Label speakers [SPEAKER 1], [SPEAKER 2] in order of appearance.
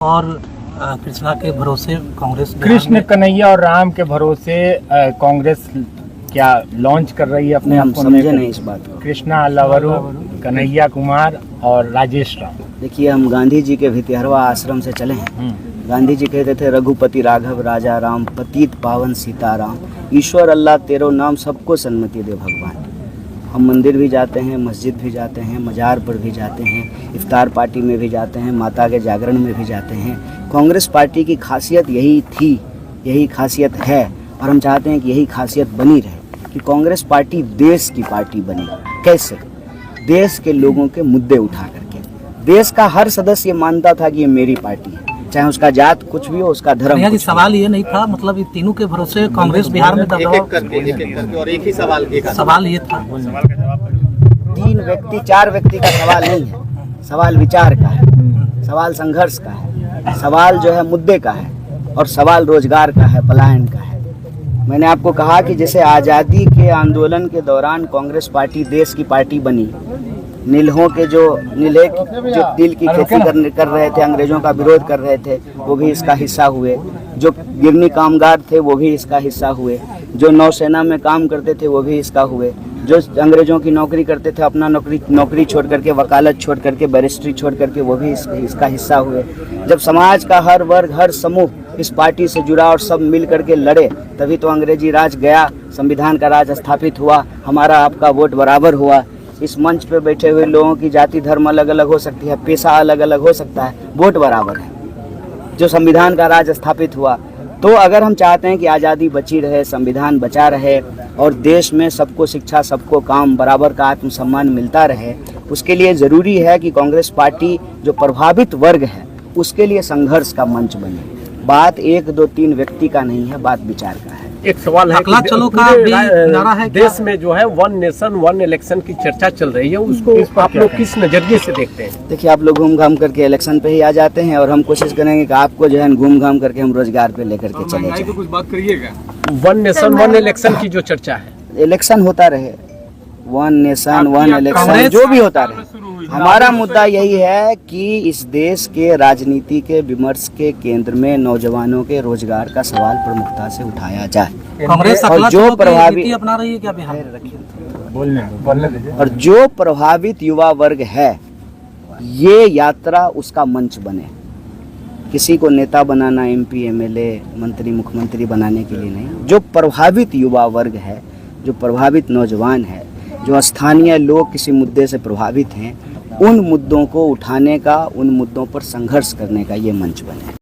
[SPEAKER 1] और कृष्णा के भरोसे कांग्रेस
[SPEAKER 2] कृष्ण कन्हैया और राम के भरोसे कांग्रेस क्या लॉन्च कर रही है अपने आप को?
[SPEAKER 3] समझे नहीं इस बात को।
[SPEAKER 2] कृष्णा अल्लावरू, कन्हैया कुमार और राजेश राम।
[SPEAKER 3] देखिए, हम गांधी जी के भितिहरवा आश्रम से चले हैं। गांधी जी कहते थे, रघुपति राघव राजा राम, पतित पावन सीताराम, ईश्वर अल्लाह तेरो नाम, सबको सन्मति दे भगवान। हम मंदिर भी जाते हैं, मस्जिद भी जाते हैं, मजार पर भी जाते हैं, इफ्तार पार्टी में भी जाते हैं, माता के जागरण में भी जाते हैं। कांग्रेस पार्टी की खासियत यही थी, यही खासियत है, और हम चाहते हैं कि यही खासियत बनी रहे कि कांग्रेस पार्टी देश की पार्टी बने। कैसे? देश के लोगों के मुद्दे उठा करके। देश का हर सदस्य मानता था कि ये मेरी पार्टी है, चाहे उसका जात कुछ भी हो, उसका धर्म कुछ
[SPEAKER 1] सवाल ये नहीं था, मतलब ये तीनों के भरोसे कांग्रेस बिहार में दबाव।
[SPEAKER 4] और एक ही
[SPEAKER 1] सवाल ये था।
[SPEAKER 3] 3 व्यक्ति 4 व्यक्ति का सवाल नहीं है, सवाल विचार का है, सवाल संघर्ष का है, सवाल जो है मुद्दे का है, और सवाल रोजगार का है, पलायन का है। मैंने आपको कहा कि जैसे आज़ादी के आंदोलन के दौरान कांग्रेस पार्टी देश की पार्टी बनी, नीलहों के जो तिल की खेती कर रहे थे, अंग्रेजों का विरोध कर रहे थे, वो भी इसका हिस्सा हुए। जो गिरनी कामगार थे वो भी इसका हिस्सा हुए। जो नौसेना में काम करते थे वो भी इसका हुए। जो अंग्रेजों की नौकरी करते थे, अपना नौकरी छोड़ करके, वकालत छोड़ करके, बैरिस्ट्री छोड़ करके, वो भी इसका हिस्सा हुए। जब समाज का हर वर्ग, हर समूह इस पार्टी से जुड़ा और सब मिल करके लड़े, तभी तो अंग्रेजी राज गया, संविधान का राज स्थापित हुआ, हमारा आपका वोट बराबर हुआ। इस मंच पे बैठे हुए लोगों की जाति धर्म अलग अलग हो सकती है, पेशा अलग अलग हो सकता है, वोट बराबर है। जो संविधान का राज स्थापित हुआ, तो अगर हम चाहते हैं कि आज़ादी बची रहे, संविधान बचा रहे, और देश में सबको शिक्षा, सबको काम, बराबर का आत्मसम्मान मिलता रहे, उसके लिए ज़रूरी है कि कांग्रेस पार्टी जो प्रभावित वर्ग है उसके लिए संघर्ष का मंच बने। बात 1, 2, 3 व्यक्ति का नहीं है, बात विचार का है।
[SPEAKER 4] एक सवाल है कि
[SPEAKER 1] चलो का भी नारा है
[SPEAKER 4] देश में जो है 1 नेशन 1 इलेक्शन की चर्चा चल रही है, उसको आप लोग किस नजरिए से देखते हैं?
[SPEAKER 3] देखिए, आप लोग घूम घाम करके इलेक्शन पे ही आ जाते हैं, और हम कोशिश करेंगे कि आपको जो है घूम घाम करके हम रोजगार पे लेकर के चले जाएं।
[SPEAKER 4] कुछ बात करिएगा। 1 नेशन 1 इलेक्शन की जो चर्चा है,
[SPEAKER 3] इलेक्शन होता रहे, 1 नेशन 1 इलेक्शन जो भी होता रहे, हमारा मुद्दा यही है कि इस देश के राजनीति के विमर्श के केंद्र में नौजवानों के रोजगार का सवाल प्रमुखता से उठाया जाए।
[SPEAKER 1] कांग्रेस
[SPEAKER 3] और जो प्रभावित
[SPEAKER 1] अपना रही है क्या बिहार?
[SPEAKER 3] और जो प्रभावित युवा वर्ग है, ये यात्रा उसका मंच बने। किसी को नेता बनाना, MP, MLA, मंत्री, मुख्यमंत्री बनाने के लिए नहीं। जो प्रभावित युवा वर्ग है, जो प्रभावित नौजवान है, जो स्थानीय लोग किसी मुद्दे से प्रभावित हैं, उन मुद्दों को उठाने का, उन मुद्दों पर संघर्ष करने का ये मंच बने।